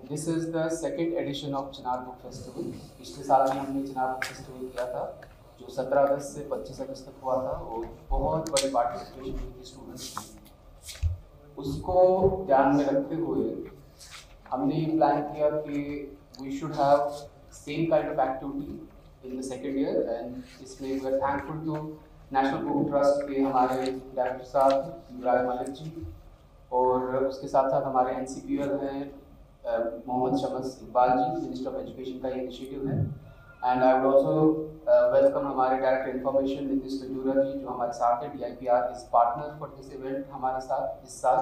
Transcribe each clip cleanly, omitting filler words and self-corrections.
This is the second edition of Chinar book festival. पिछले साल भी हमने चिनार बुक फेस्टिवल किया था, जो 17 अगस्त से 25 अगस्त तक हुआ था, और बहुत बड़ी पार्टिसिपेशन हुई थी स्टूडेंट्स की। उसको ध्यान में रखते हुए हमने ये प्लान किया कि we should have same kind of activity in the second year, and इसमें we are thankful to National Book Trust के हमारे डायरेक्टर साहब युवराज मलिक जी, और उसके साथ साथ हमारे NCPL हैं Mohammad Shams Iqbal ji, minister of education का ये इनिशिएटिव है। And I would also welcome हमारे डायरेक्टर इन्फॉर्मेशन नीतीश तजूरा जी, जो हमारे साथ है। DIPR is partner for this event हमारे साथ इस साल।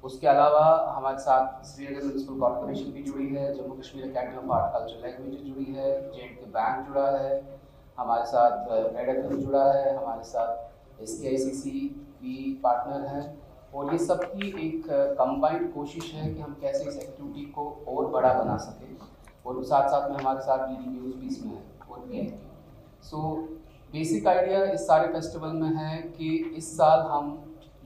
उसके अलावा हमारे साथ श्रीनगर म्यूनसिपल कॉर्पोरेशन भी जुड़ी है, Jammu Kashmir academy of art culture language जुड़ी है, JNK बैंक जुड़ा है, हमारे साथ रेड FM जुड़ा है, हमारे साथ SKICC भी पार्टनर है। और ये सबकी एक कंबाइंड कोशिश है कि हम कैसे इस एक्टिविटी को और बड़ा बना सकें, और साथ साथ में हमारे साथ DD न्यूज़ भी इसमें है और VIP। सो बेसिक आइडिया इस सारे फेस्टिवल में है कि इस साल हम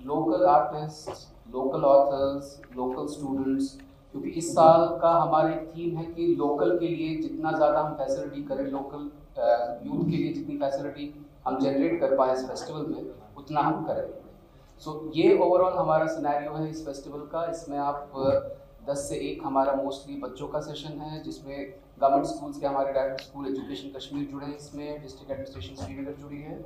local artist, local authors, local students, क्योंकि इस साल का हमारी थीम है कि लोकल के लिए जितना ज़्यादा हम फैसिलिटी करें, लोकल यूथ के लिए जितनी फैसिलिटी हम जनरेट कर पाएँ इस फेस्टिवल में, उतना हम करें। सो ये ओवरऑल हमारा सिनेरियो है इस फेस्टिवल का। इसमें आप 10 से 1 हमारा मोस्टली बच्चों का सेशन है, जिसमें गवर्नमेंट स्कूल्स के हमारे डायरेक्टर स्कूल एजुकेशन कश्मीर जुड़े हैं, इसमें डिस्ट्रिक्ट एडमिनिस्ट्रेशन श्रीनगर जुड़ी है,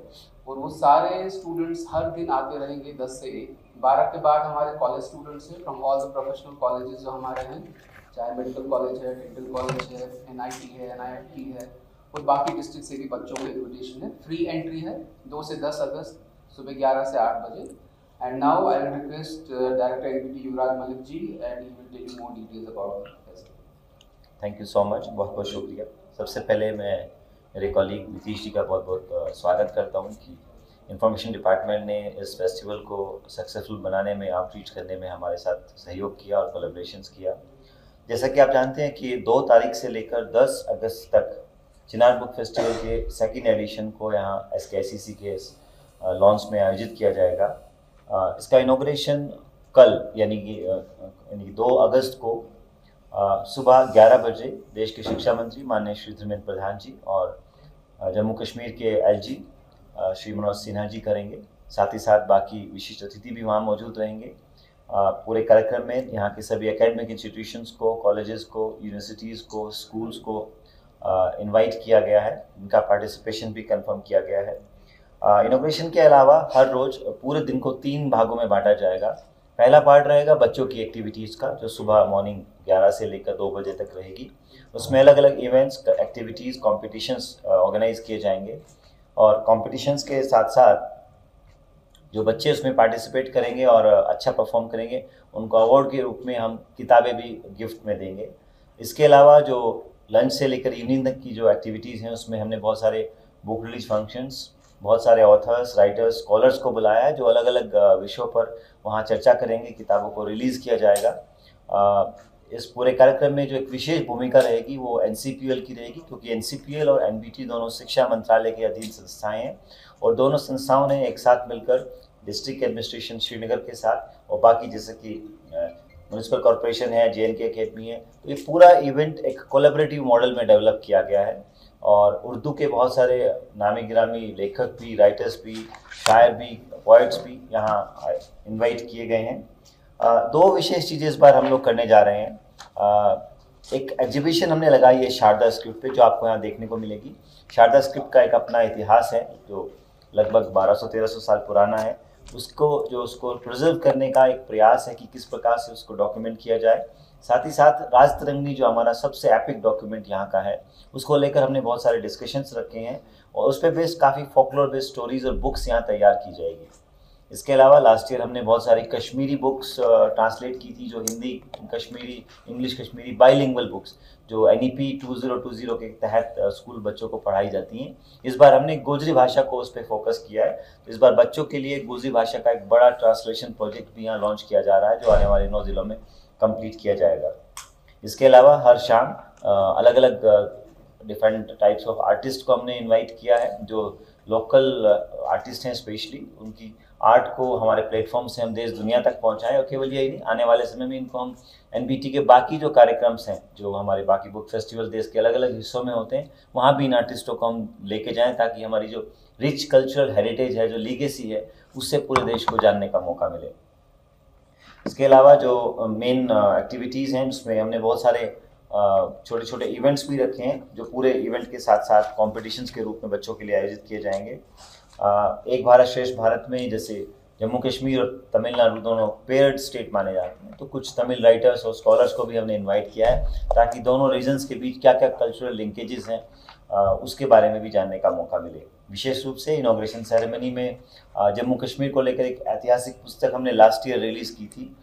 और वो सारे स्टूडेंट्स हर दिन आते रहेंगे 10 से 1। 12 के बाद हमारे कॉलेज स्टूडेंट्स हैं from all the professional colleges जो हमारे हैं, चाहे मेडिकल कॉलेज है, डेंटल कॉलेज है, NIT है, NIFT है, और बाकी डिस्ट्रिक्ट से भी बच्चों को इन्विटेशन है। फ्री एंट्री है 2 से 10 अगस्त सुबह 11 से 8 बजे। And now I will request Director NBT Yuvraj Malik ji, and he will tell you more details about this. Thank you so much, बहुत बहुत शुक्रिया। सबसे पहले मैं मेरे कॉलीग नीतीश जी का बहुत बहुत स्वागत करता हूँ कि इंफॉर्मेशन डिपार्टमेंट ने इस फेस्टिवल को सक्सेसफुल बनाने में, आउटरीच करने में हमारे साथ सहयोग किया और कोलैबोरेशंस किया। जैसा कि आप जानते हैं कि 2 तारीख से लेकर 10 अगस्त तक चिनार बुक फेस्टिवल के सेकेंड एडिशन को यहाँ SKICC के लॉन्च में आयोजित किया जाएगा। इसका इनॉग्रेशन कल यानी कि 2 अगस्त को सुबह 11 बजे देश के शिक्षा मंत्री माननीय श्री धर्मेंद्र प्रधान जी और जम्मू कश्मीर के LG श्री मनोज सिन्हा जी करेंगे। साथ ही साथ बाकी विशिष्ट अतिथि भी वहाँ मौजूद रहेंगे। पूरे कार्यक्रम में यहाँ के सभी एकेडमिक इंस्टीट्यूशंस को, कॉलेजेस को, यूनिवर्सिटीज़ को, स्कूल्स को इनवाइट किया गया है। इनका पार्टिसिपेशन भी कंफर्म किया गया है। इनोग्रेशन के अलावा हर रोज़ पूरे दिन को 3 भागों में बांटा जाएगा। पहला पार्ट रहेगा बच्चों की एक्टिविटीज़ का, जो सुबह मॉर्निंग 11 से लेकर 2 बजे तक रहेगी। उसमें अलग अलग इवेंट्स, एक्टिविटीज़, कॉम्पिटिशन्स ऑर्गेनाइज किए जाएंगे, और कॉम्पिटिशन्स के साथ साथ जो बच्चे उसमें पार्टिसिपेट करेंगे और अच्छा परफॉर्म करेंगे, उनको अवार्ड के रूप में हम किताबें भी गिफ्ट में देंगे। इसके अलावा जो लंच से लेकर इवनिंग तक की जो एक्टिविटीज़ हैं, उसमें हमने बहुत सारे बुक रिलीज फंक्शंस, बहुत सारे ऑथर्स, राइटर्स, स्कॉलर्स को बुलाया है, जो अलग अलग विषयों पर वहाँ चर्चा करेंगे, किताबों को रिलीज़ किया जाएगा। इस पूरे कार्यक्रम में जो एक विशेष भूमिका रहेगी वो NCPL की रहेगी, क्योंकि NCPL और NBT दोनों शिक्षा मंत्रालय के अधीन संस्थाएं हैं, और दोनों संस्थाओं ने एक साथ मिलकर डिस्ट्रिक्ट एडमिनिस्ट्रेशन श्रीनगर के साथ और बाकी जैसे कि म्यूनसिपल कॉर्पोरेशन है, JNK अकेडमी है, तो ये पूरा इवेंट एक कोलैबोरेटिव मॉडल में डेवलप किया गया है। और उर्दू के बहुत सारे नामी गिरामी लेखक भी, राइटर्स भी, शायर भी, पोइट्स भी यहाँ इनवाइट किए गए हैं। 2 विशेष चीज़ें इस बार हम लोग करने जा रहे हैं। एक एग्जीबिशन हमने लगाई है शारदा स्क्रिप्ट पे, जो आपको यहाँ देखने को मिलेगी। शारदा स्क्रिप्ट का एक अपना इतिहास है जो लगभग 1200-1300 साल पुराना है। उसको प्रिजर्व करने का एक प्रयास है कि किस प्रकार से उसको डॉक्यूमेंट किया जाए। साथ ही साथ राजतरंगिणी जो हमारा सबसे एपिक डॉक्यूमेंट यहाँ का है, उसको लेकर हमने बहुत सारे डिस्कशंस रखे हैं, और उस पर बेस्ड काफ़ी फॉकलोर बेस्ड स्टोरीज और बुक्स यहाँ तैयार की जाएगी। इसके अलावा लास्ट ईयर हमने बहुत सारी कश्मीरी बुक्स ट्रांसलेट की थी, जो Hindi Kashmiri, English Kashmiri bilingual books, जो NEP 2020 के तहत स्कूल बच्चों को पढ़ाई जाती हैं। इस बार हमने गोजरी भाषा को उस पर फोकस किया है। तो इस बार बच्चों के लिए गोजरी भाषा का एक बड़ा ट्रांसलेशन प्रोजेक्ट भी यहाँ लॉन्च किया जा रहा है, जो आने वाले 9 जिलों में कंप्लीट किया जाएगा। इसके अलावा हर शाम अलग अलग डिफरेंट टाइप्स ऑफ आर्टिस्ट को हमने इनवाइट किया है, जो लोकल आर्टिस्ट हैं, स्पेशली उनकी आर्ट को हमारे प्लेटफॉर्म से हम देश दुनिया तक पहुंचाएं। और केवल यही नहीं, आने वाले समय में इनको हम एनबीटी के बाकी जो कार्यक्रम्स हैं, जो हमारे बाकी बुक फेस्टिवल देश के अलग अलग हिस्सों में होते हैं, वहाँ भी इन आर्टिस्टों को हम लेके जाएं, ताकि हमारी जो रिच कल्चरल हेरिटेज है, जो लीगेसी है, उससे पूरे देश को जानने का मौका मिले। इसके अलावा जो मेन एक्टिविटीज़ हैं, उसमें हमने बहुत सारे छोटे छोटे इवेंट्स भी रखे हैं, जो पूरे इवेंट के साथ साथ कॉम्पिटिशन्स के रूप में बच्चों के लिए आयोजित किए जाएंगे। एक भारत श्रेष्ठ भारत में जैसे जम्मू कश्मीर और तमिलनाडु दोनों पेयर्ड स्टेट माने जाते हैं, तो कुछ तमिल राइटर्स और स्कॉलर्स को भी हमने इनवाइट किया है, ताकि दोनों रीजन्स के बीच क्या क्या कल्चरल लिंकेजेस हैं उसके बारे में भी जानने का मौका मिले। विशेष रूप से इनॉग्रेशन सेरेमनी में जम्मू कश्मीर को लेकर एक ऐतिहासिक पुस्तक हमने लास्ट ईयर रिलीज़ की थी,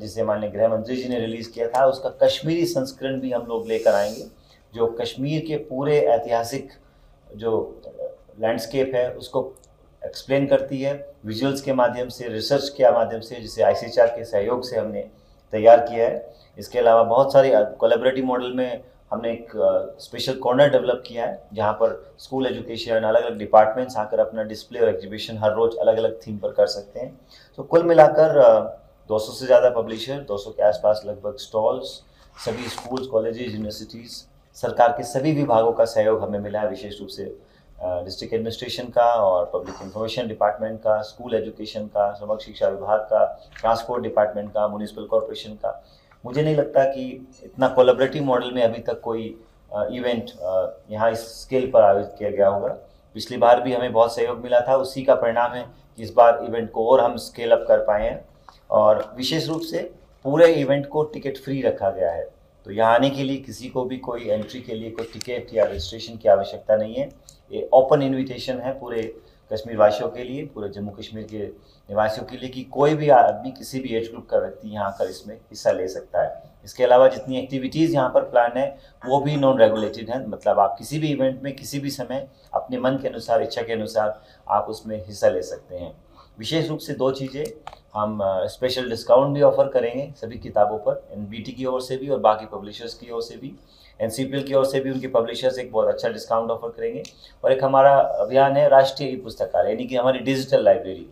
जिसे माननीय गृह मंत्री जी ने रिलीज़ किया था। उसका कश्मीरी संस्करण भी हम लोग लेकर आएंगे, जो कश्मीर के पूरे ऐतिहासिक जो लैंडस्केप है उसको एक्सप्लेन करती है विजुअल्स के माध्यम से, रिसर्च के माध्यम से, जिसे ICHR के सहयोग से हमने तैयार किया है। इसके अलावा बहुत सारे कोलैबोरेटिव मॉडल में हमने एक स्पेशल कॉर्नर डेवलप किया है, जहाँ पर स्कूल एजुकेशन, अलग अलग डिपार्टमेंट्स आकर अपना डिस्प्ले और एग्जीबिशन हर रोज़ अलग अलग थीम पर कर सकते हैं। तो कुल मिलाकर 200 से ज़्यादा पब्लिशर, 200 के आसपास लगभग स्टॉल्स, सभी स्कूल्स, कॉलेजेस, यूनिवर्सिटीज़, सरकार के सभी विभागों का सहयोग हमें मिला है, विशेष रूप से डिस्ट्रिक्ट एडमिनिस्ट्रेशन का और पब्लिक इंफॉर्मेशन डिपार्टमेंट का, स्कूल एजुकेशन का, समग्र शिक्षा विभाग का, ट्रांसपोर्ट डिपार्टमेंट का, म्यूनिसिपल कॉरपोरेशन का। मुझे नहीं लगता कि इतना कोलैबोरेटिव मॉडल में अभी तक कोई इवेंट यहाँ इस स्केल पर आयोजित किया गया होगा। पिछली बार भी हमें बहुत सहयोग मिला था, उसी का परिणाम है कि इस बार इवेंट को और हम स्केल अप कर पाए हैं। और विशेष रूप से पूरे इवेंट को टिकट फ्री रखा गया है, तो यहाँ आने के लिए किसी को भी कोई एंट्री के लिए कोई टिकट या रजिस्ट्रेशन की आवश्यकता नहीं है। ये ओपन इनविटेशन है पूरे कश्मीर वासियों के लिए, पूरे जम्मू कश्मीर के निवासियों के लिए, कि कोई भी आदमी, किसी भी एज ग्रुप का व्यक्ति यहाँ आकर इसमें हिस्सा ले सकता है। इसके अलावा जितनी एक्टिविटीज़ यहाँ पर प्लान है वो भी नॉन रेगुलेटेड हैं, मतलब आप किसी भी इवेंट में किसी भी समय अपने मन के अनुसार, इच्छा के अनुसार आप उसमें हिस्सा ले सकते हैं। विशेष रूप से 2 चीज़ें, हम स्पेशल डिस्काउंट भी ऑफर करेंगे सभी किताबों पर, एनबीटी की ओर से भी और बाकी पब्लिशर्स की ओर से भी। एनसीपीएल की ओर से भी उनके पब्लिशर्स एक बहुत अच्छा डिस्काउंट ऑफर करेंगे। और एक हमारा अभियान है राष्ट्रीय ई पुस्तकालय, यानी कि हमारी डिजिटल लाइब्रेरी।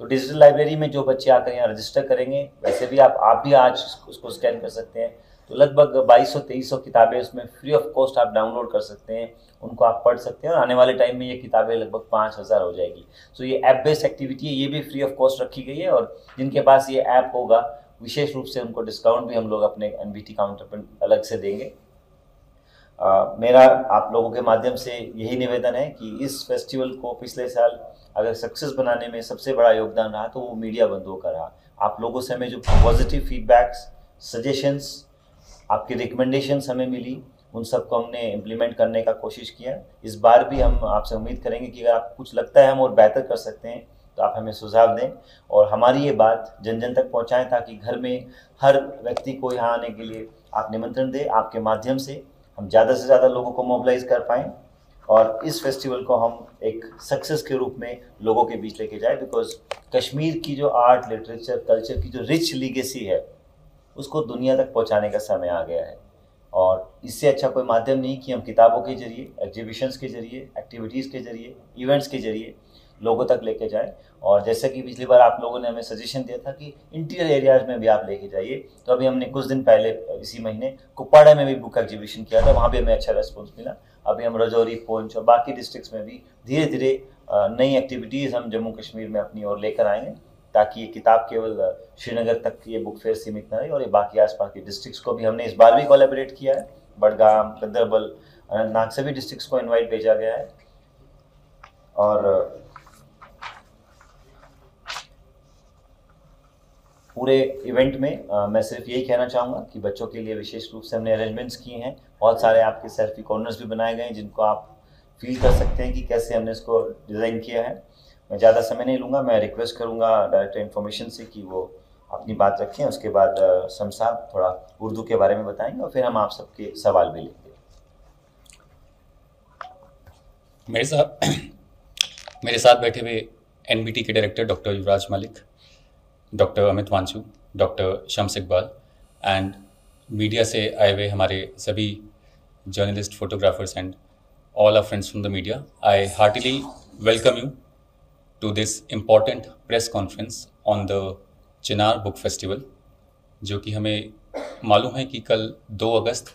तो डिजिटल लाइब्रेरी में जो बच्चे आकर यहाँ रजिस्टर करेंगे, वैसे भी आप भी आज उसको स्कैन कर सकते हैं, तो लगभग 2200-2300 किताबें उसमें फ्री ऑफ कॉस्ट आप डाउनलोड कर सकते हैं, उनको आप पढ़ सकते हैं। और आने वाले टाइम में ये किताबें लगभग 5000 हो जाएगी। सो ये ऐप बेस्ड एक्टिविटी है, ये भी फ्री ऑफ कॉस्ट रखी गई है, और जिनके पास ये ऐप होगा विशेष रूप से उनको डिस्काउंट भी हम लोग अपने एनबीटी काउंटर पर अलग से देंगे। मेरा आप लोगों के माध्यम से यही निवेदन है कि इस फेस्टिवल को पिछले साल अगर सक्सेस बनाने में सबसे बड़ा योगदान रहा तो वो मीडिया बंधुओं का रहा। आप लोगों से हमें जो पॉजिटिव फीडबैक्स, सजेशंस, आपकी रिकमेंडेशंस हमें मिली, उन सबको हमने इम्प्लीमेंट करने का कोशिश किया। इस बार भी हम आपसे उम्मीद करेंगे कि अगर आपको कुछ लगता है हम और बेहतर कर सकते हैं तो आप हमें सुझाव दें, और हमारी ये बात जन जन तक पहुँचाएँ, ताकि घर में हर व्यक्ति को यहाँ आने के लिए आप निमंत्रण दें। आपके माध्यम से हम ज़्यादा से ज़्यादा लोगों को मोबिलाइज कर पाएँ और इस फेस्टिवल को हम एक सक्सेस के रूप में लोगों के बीच लेके जाए। बिकॉज कश्मीर की जो आर्ट, लिटरेचर, कल्चर की जो रिच लीगेसी है उसको दुनिया तक पहुंचाने का समय आ गया है, और इससे अच्छा कोई माध्यम नहीं कि हम किताबों के जरिए, एग्जीबिशंस के जरिए, एक्टिविटीज़ के जरिए, इवेंट्स के जरिए लोगों तक लेके जाएं। और जैसे कि पिछली बार आप लोगों ने हमें सजेशन दिया था कि इंटीरियर एरियाज़ में भी आप लेके जाइए, तो अभी हमने कुछ दिन पहले इसी महीने कुपवाड़ा में भी बुक एग्जीबिशन किया था, वहाँ भी हमें अच्छा रेस्पॉन्स मिला। अभी हम राजौरी, पुंछ और बाकी डिस्ट्रिक्ट्स में भी धीरे धीरे नई एक्टिविटीज़ हम जम्मू कश्मीर में अपनी ओर लेकर आएंगे, ताकि ये किताब केवल श्रीनगर तक ये बुक फेयर सीमित न रहे, और ये बाकी आसपास के डिस्ट्रिक्ट्स को भी हमने इस बार भी कोलैबोरेट किया है। बडगाम, गंदरबल, अनंतनाग सभी डिस्ट्रिक्ट्स को इनवाइट भेजा गया है। और पूरे इवेंट में मैं सिर्फ यही कहना चाहूँगा कि बच्चों के लिए विशेष रूप से हमने अरेंजमेंट्स किए हैं। बहुत सारे आपके सेल्फी कॉर्नर्स भी बनाए गए हैं, जिनको आप फील कर सकते हैं कि कैसे हमने इसको डिज़ाइन किया है। मैं ज़्यादा समय नहीं लूँगा, मैं रिक्वेस्ट करूँगा डायरेक्टर इन्फॉर्मेशन से कि वो अपनी बात रखें। उसके बाद शम्स साहब थोड़ा उर्दू के बारे में बताएंगे, और फिर हम आप सबके सवाल भी लेंगे। मेरे साथ बैठे हुए एनबीटी के director doctor Yuvraj Malik, doctor Amit Wanchu, doctor Shams Iqbal and media से आए हुए हमारे सभी journalist, photographers and all our friends from the media, I heartily welcome you to this important press conference on the Chinar book festival, जो कि हमें मालूम है कि कल 2 अगस्त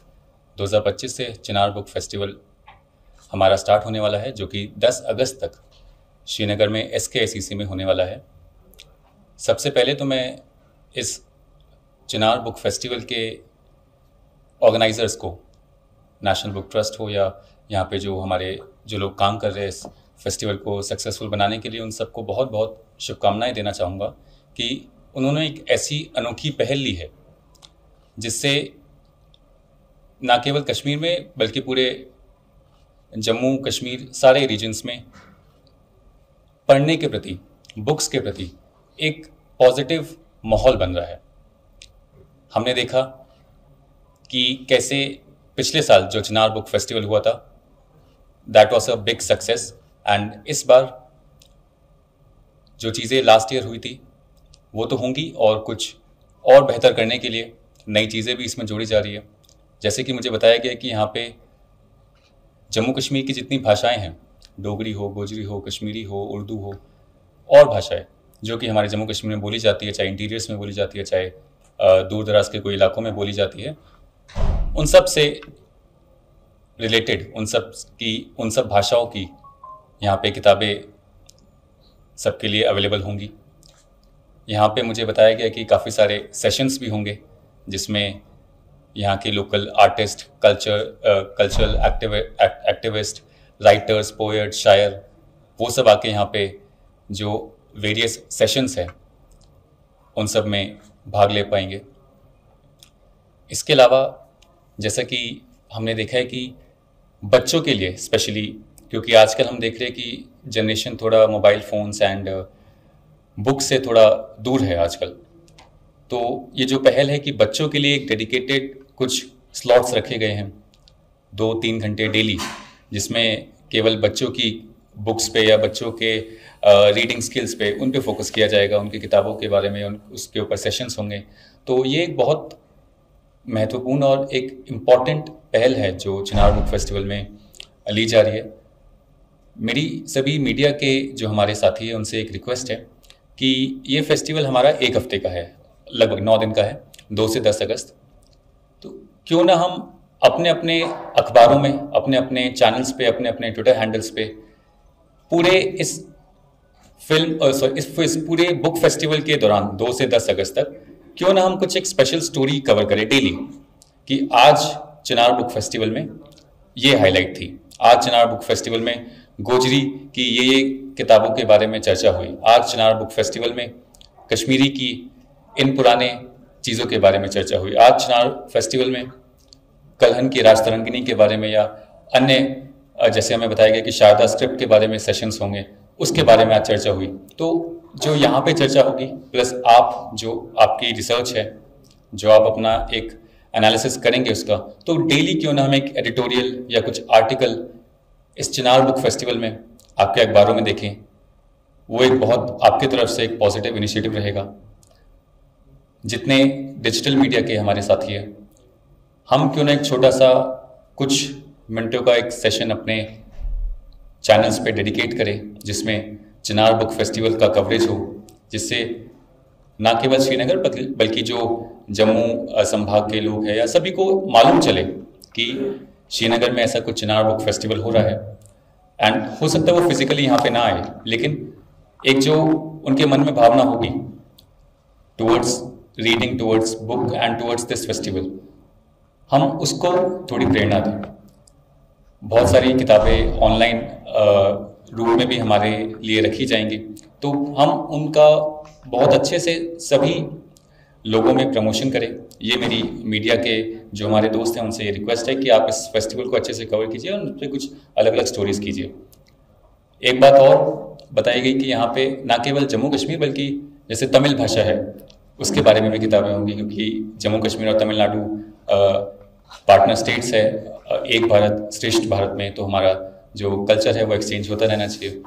2025 से चिनार बुक फेस्टिवल हमारा स्टार्ट होने वाला है, जो कि 10 अगस्त तक श्रीनगर में SKICC में होने वाला है। सबसे पहले तो मैं इस चिनार बुक फेस्टिवल के ऑर्गेनाइज़र्स को, नेशनल बुक ट्रस्ट हो या यहाँ पे जो लोग काम कर रहे हैं इस फेस्टिवल को सक्सेसफुल बनाने के लिए, उन सबको बहुत बहुत शुभकामनाएं देना चाहूँगा कि उन्होंने एक ऐसी अनोखी पहल ली है जिससे ना केवल कश्मीर में बल्कि पूरे जम्मू कश्मीर सारे रीजन्स में पढ़ने के प्रति, बुक्स के प्रति एक पॉजिटिव माहौल बन रहा है। हमने देखा कि कैसे पिछले साल जो चिनार बुक फेस्टिवल हुआ था, that was a big success, and इस बार जो चीज़ें लास्ट ईयर हुई थी वो तो होंगी, और कुछ और बेहतर करने के लिए नई चीज़ें भी इसमें जोड़ी जा रही है। जैसे कि मुझे बताया गया कि यहाँ पे जम्मू कश्मीर की जितनी भाषाएं हैं, डोगरी हो, गोजरी हो, कश्मीरी हो, उर्दू हो, और भाषाएं जो कि हमारे जम्मू कश्मीर में बोली जाती है, चाहे इंटीरियर्स में बोली जाती है, चाहे दूर दराज के कोई इलाकों में बोली जाती है, उन सब से रिलेटेड उन सब भाषाओं की यहाँ पे किताबें सबके लिए अवेलेबल होंगी। यहाँ पे मुझे बताया गया कि काफ़ी सारे सेशंस भी होंगे जिसमें यहाँ के local artist, cultural activist, writers, poet, शायर, वो सब आके यहाँ पे जो वेरियस सेशंस हैं उन सब में भाग ले पाएंगे। इसके अलावा जैसा कि हमने देखा है कि बच्चों के लिए स्पेशली, क्योंकि आजकल हम देख रहे हैं कि जनरेशन थोड़ा मोबाइल फ़ोन्स एंड बुक से थोड़ा दूर है आजकल, तो ये जो पहल है कि बच्चों के लिए एक डेडिकेटेड कुछ स्लॉट्स रखे गए हैं 2-3 घंटे डेली, जिसमें केवल बच्चों की बुक्स पे या बच्चों के रीडिंग स्किल्स पे उन पे फोकस किया जाएगा, उनकी किताबों के बारे में उसके ऊपर सेशंस होंगे। तो ये एक बहुत महत्वपूर्ण और एक इम्पॉर्टेंट पहल है जो चिनार बुक फेस्टिवल में ली जा रही है। मेरी सभी मीडिया के जो हमारे साथी हैं उनसे एक रिक्वेस्ट है कि ये फेस्टिवल हमारा 1 हफ्ते का है, लगभग 9 दिन का है, 2 से 10 अगस्त। तो क्यों ना हम अपने अपने अखबारों में, अपने अपने चैनल्स पे, अपने अपने ट्विटर हैंडल्स पे पूरे इस पूरे बुक फेस्टिवल के दौरान 2 से 10 अगस्त तक क्यों ना हम कुछ एक स्पेशल स्टोरी कवर करें डेली, कि आज चिनार बुक फेस्टिवल में ये हाईलाइट थी, आज चिनार बुक फेस्टिवल में गोजरी की ये किताबों के बारे में चर्चा हुई, आज चिनार बुक फेस्टिवल में कश्मीरी की इन पुराने चीज़ों के बारे में चर्चा हुई, आज चिनार फेस्टिवल में कलहन की राजतरंगिनी के बारे में या अन्य जैसे हमें बताया गया कि शारदा स्क्रिप्ट के बारे में सेशंस होंगे, उसके बारे में आज चर्चा हुई। तो जो यहाँ पे चर्चा होगी प्लस आपकी रिसर्च है, जो आप अपना एक एनालिसिस करेंगे उसका, तो डेली क्यों ना हम एक एडिटोरियल या कुछ आर्टिकल इस चिनार बुक फेस्टिवल में आपके अखबारों में देखें, वो एक बहुत आपकी तरफ से एक पॉजिटिव इनिशिएटिव रहेगा। जितने डिजिटल मीडिया के हमारे साथी हैं, हम क्यों ना एक छोटा सा कुछ मिनटों का एक सेशन अपने चैनल्स पे डेडिकेट करें जिसमें चिनार बुक फेस्टिवल का कवरेज हो, जिससे ना केवल श्रीनगर बल्कि जो जम्मू संभाग के लोग हैं या सभी को मालूम चले कि श्रीनगर में ऐसा कुछ चिनार बुक फेस्टिवल हो रहा है। एंड हो सकता है वो फिजिकली यहाँ पे ना आए, लेकिन एक जो उनके मन में भावना होगी towards reading, towards book and towards this festival, हम उसको थोड़ी प्रेरणा दें। बहुत सारी किताबें ऑनलाइन रूप में भी हमारे लिए रखी जाएंगी, तो हम उनका बहुत अच्छे से सभी लोगों में प्रमोशन करें। ये मेरी मीडिया के जो हमारे दोस्त हैं उनसे ये रिक्वेस्ट है कि आप इस फेस्टिवल को अच्छे से कवर कीजिए और उन पर कुछ अलग अलग स्टोरीज कीजिए। एक बात और बताई गई कि यहाँ पे ना केवल जम्मू कश्मीर बल्कि जैसे तमिल भाषा है उसके बारे में भी किताबें होंगी, क्योंकि जम्मू कश्मीर और तमिलनाडु पार्टनर स्टेट्स है एक भारत श्रेष्ठ भारत में, तो हमारा जो कल्चर है वो एक्सचेंज होता रहना चाहिए।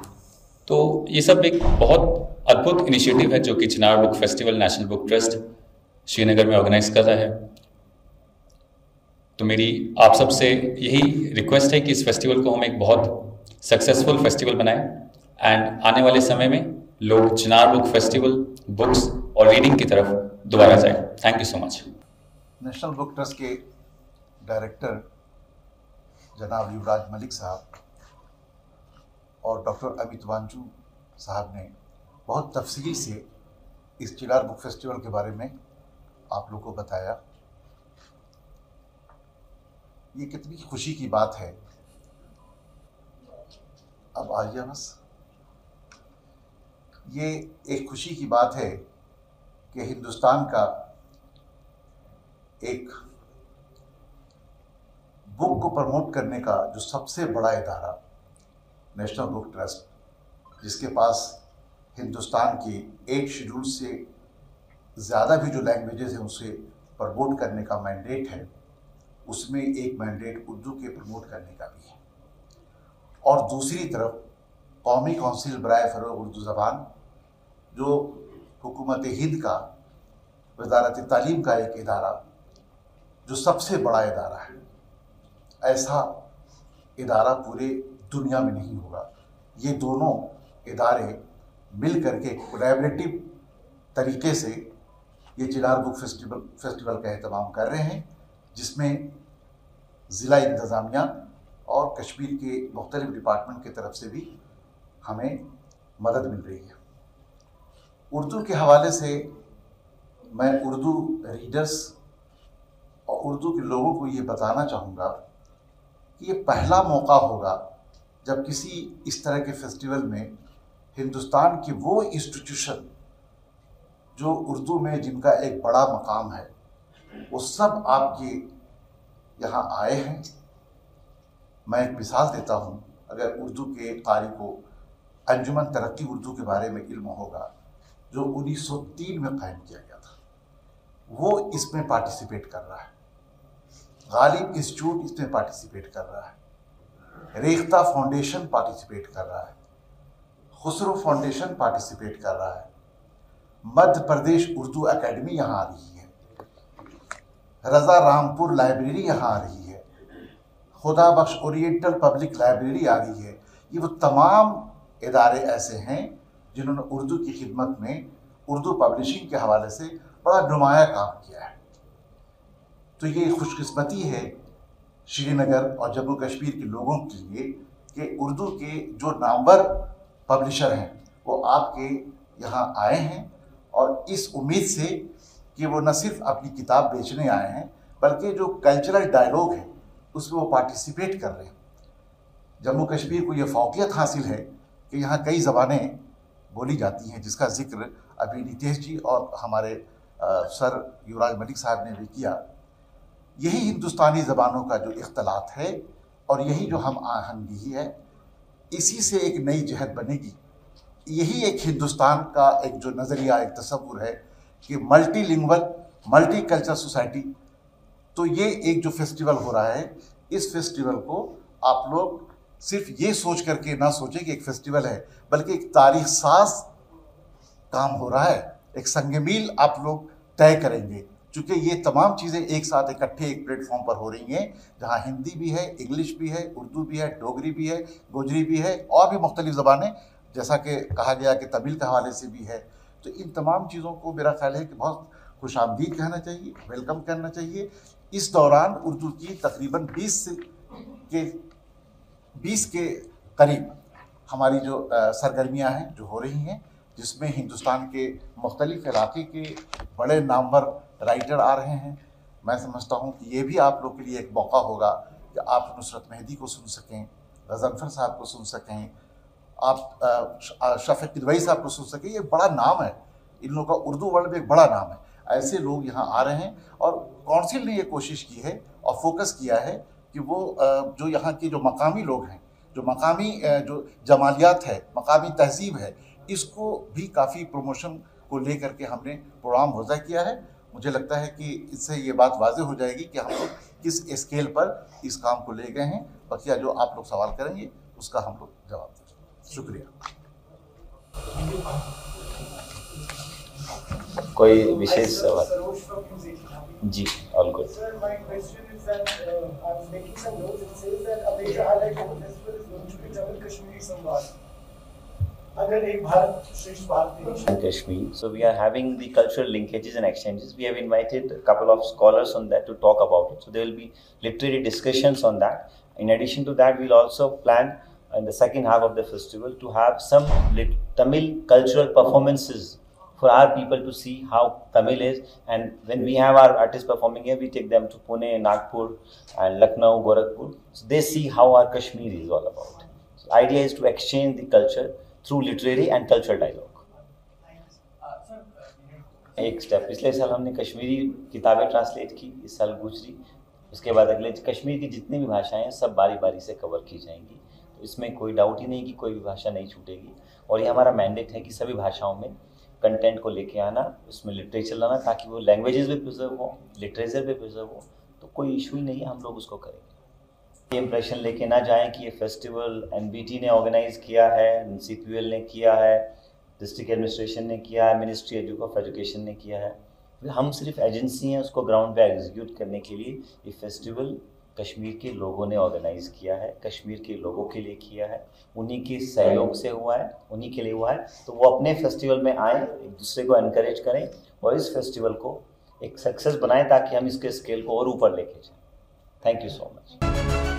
तो ये सब एक बहुत अद्भुत इनिशिएटिव है जो कि Chinar book festival National Book Trust Srinagar में ऑर्गेनाइज कर रहा है। तो मेरी आप सबसे यही रिक्वेस्ट है कि इस फेस्टिवल को हम एक बहुत सक्सेसफुल फेस्टिवल बनाएं एंड आने वाले समय में लोग चिनार बुक फेस्टिवल, बुक्स और रीडिंग की तरफ दोबारा जाए। Thank you so much. National Book Trust के डायरेक्टर जनाब युवराज मलिक साहब और डॉक्टर अमित वांचू साहब ने बहुत तफसीली से इस चिनार बुक फेस्टिवल के बारे में आप लोग को बताया। ये कितनी खुशी की बात है। अब आइए बस, ये एक खुशी की बात है कि हिंदुस्तान का एक बुक को प्रमोट करने का जो सबसे बड़ा इदारा नेशनल बुक ट्रस्ट, जिसके पास हिंदुस्तान की 8 शेड्यूल से ज़्यादा भी जो लैंग्वेजेस हैं उसे प्रमोट करने का मैंडेट है, उसमें एक मैंडेट उर्दू के प्रमोट करने का भी है। और दूसरी तरफ कौमी कौंसिल बराए फ़रोग़ उर्दू ज़बान, जो हुकूमत हिंद का वज़ारत तालीम का एक इदारा, जो सबसे बड़ा इदारा है, ऐसा इदारा पूरे दुनिया में नहीं होगा। ये दोनों इदारे मिल करके कोलैबोरेटिव तरीके से ये चिनार बुक फेस्टिवल का एहतमाम कर रहे हैं, जिसमें ज़िला इंतज़ामिया और कश्मीर के मुख्तलिफ डिपार्टमेंट की तरफ से भी हमें मदद मिल रही है। उर्दू के हवाले से मैं उर्दू रीडर्स और उर्दू के लोगों को ये बताना चाहूँगा कि ये पहला मौका होगा जब किसी इस तरह के फेस्टिवल में हिंदुस्तान के वो इंस्टीट्यूशन जो उर्दू में जिनका एक बड़ा मकाम है, वो सब आपके यहाँ आए हैं। मैं एक मिसाल देता हूँ, अगर उर्दू के कारी को अंजुमन तरक्की उर्दू के बारे में इल्म होगा, जो 1903 में कायम किया गया था, वो इसमें पार्टिसिपेट कर रहा है। गालिब इंस्टीट्यूट इसमें पार्टिसिपेट कर रहा है। रेख्ता फाउंडेशन पार्टिसिपेट कर रहा है। खुसरो फाउंडेशन पार्टिसिपेट कर रहा है। मध्य प्रदेश उर्दू एकेडमी यहाँ आ रही है। रज़ा रामपुर लाइब्रेरी यहाँ आ रही है। खुदा बख्श ओरिएंटल पब्लिक लाइब्रेरी आ रही है। ये वो तमाम इदारे ऐसे हैं जिन्होंने उर्दू की खिदमत में उर्दू पब्लिशिंग के हवाले से बड़ा नुमाया काम किया है। तो ये खुशकिस्मती है श्रीनगर और जम्मू कश्मीर के लोगों के लिए कि उर्दू के जो नामवर पब्लिशर हैं वो आपके यहाँ आए हैं, और इस उम्मीद से कि वो न सिर्फ अपनी किताब बेचने आए हैं, बल्कि जो कल्चरल डायलॉग है उसमें वो पार्टिसिपेट कर रहे हैं। जम्मू कश्मीर को ये फौकियत हासिल है कि यहाँ कई ज़बानें बोली जाती हैं, जिसका जिक्र अभी नितेश जी और हमारे सर युवराज मलिक साहब ने भी किया। यही हिंदुस्तानी ज़बानों का जो इख्तलात है और यही जो हम आहंगी है, इसी से एक नई जहत बनेगी। यही एक हिंदुस्तान का एक जो नज़रिया, एक तसव्वुर है कि मल्टीलिंगुअल, मल्टी कल्चर सोसाइटी। तो ये एक जो फेस्टिवल हो रहा है, इस फेस्टिवल को आप लोग सिर्फ ये सोच करके ना सोचें कि एक फेस्टिवल है, बल्कि एक तारीख साज काम हो रहा है। एक संगमील आप लोग तय करेंगे, चूँकि ये तमाम चीज़ें एक साथ इकट्ठे एक प्लेटफॉर्म पर हो रही हैं, जहाँ हिंदी भी है, इंग्लिश भी है, उर्दू भी है, डोगरी भी है, गोजरी भी है, और भी मुख्तलिफ ज़बानें, जैसा कि कहा गया कि तमिल के हवाले से भी है। तो इन तमाम चीज़ों को मेरा ख्याल है कि बहुत खुशामदीद कहना चाहिए, वेलकम करना चाहिए। इस दौरान उर्दू की तकरीबन 20 के करीब हमारी जो सरगर्मियाँ हैं जो हो रही हैं, जिसमें हिंदुस्तान के मुख्तलिफ इलाके के बड़े नामवर राइटर आ रहे हैं। मैं समझता हूँ कि ये भी आप लोग के लिए एक मौका होगा कि आप नुसरत मेहदी को सुन सकें, गज़नफ़र साहब को सुन सकें, आप शफ़ीक़ किदवई साहब को सुन सकें। ये बड़ा नाम है, इन लोगों का उर्दू वर्ल्ड में एक बड़ा नाम है। ऐसे लोग यहाँ आ रहे हैं, और कौंसिल ने ये कोशिश की है और फोकस किया है कि वो जो यहाँ के जो मकामी लोग हैं, जो मकामी जो जमालियात है, मकामी तहज़ीब है, इसको भी काफ़ी प्रमोशन को लेकर के हमने प्रोग्राम वज़ा किया है। मुझे लगता है कि इससे ये बात वाज़ेह हो जाएगी कि हम लोग किस स्केल पर इस काम को ले गए हैं। बकिया जो आप लोग सवाल करेंगे उसका हम लोग जवाब देंगे। शुक्रिया। कोई विशेष सवाल? जी, ऑल गुड। अगर एक भारत श्रेष्ठ Bharat in Kashmir. So we are having the cultural linkages and exchanges. We have invited a couple of scholars on that to talk about it. So there will be literary discussions on that. In addition to that, we'll also plan in the second half of the festival to have some Tamil cultural performances for our people to see how Tamil is. And when we have our artists performing here, we take them to Pune, Nagpur, and Lucknow, Gorakhpur. So they see how our Kashmir is all about. So the idea is to exchange the culture through literary and cultural dialogue. एक step पिछले साल हमने कश्मीरी किताबें translate की, इस साल गुजरी, उसके बाद अगले कश्मीर की जितनी भी भाषाएं हैं सब बारी बारी से कवर की जाएंगी. तो इसमें कोई डाउट ही नहीं कि कोई भी भाषा नहीं छूटेगी. और ये हमारा मैंडेट है कि सभी भाषाओं में कंटेंट को लेके आना, उसमें लिटरेचर लाना, ताकि वो लैंग्वेजेस भी प्रिजर्व हो, लिटरेचर भी प्रिजर्व हो. तो कोई इशू ही नहीं है, हम लोग उसको करेंगे. ये इम्प्रेशन लेके ना जाएं कि ये फेस्टिवल एनबीटी ने ऑर्गेनाइज किया है, CPUL ने किया है, डिस्ट्रिक्ट एडमिनिस्ट्रेशन ने किया है, मिनिस्ट्री ऑफ एजुकेशन ने किया है. हम सिर्फ एजेंसी हैं उसको ग्राउंड पे एग्जीक्यूट करने के लिए. ये फेस्टिवल कश्मीर के लोगों ने ऑर्गेनाइज किया है, कश्मीर के लोगों के लिए किया है, उन्हीं के सहयोग से हुआ है, उन्हीं के लिए हुआ है. तो वो अपने फेस्टिवल में आएँ, एक दूसरे को एनकरेज करें और इस फेस्टिवल को एक सक्सेस बनाएं ताकि हम इसके स्केल को और ऊपर लेके जाएं. Thank you so much.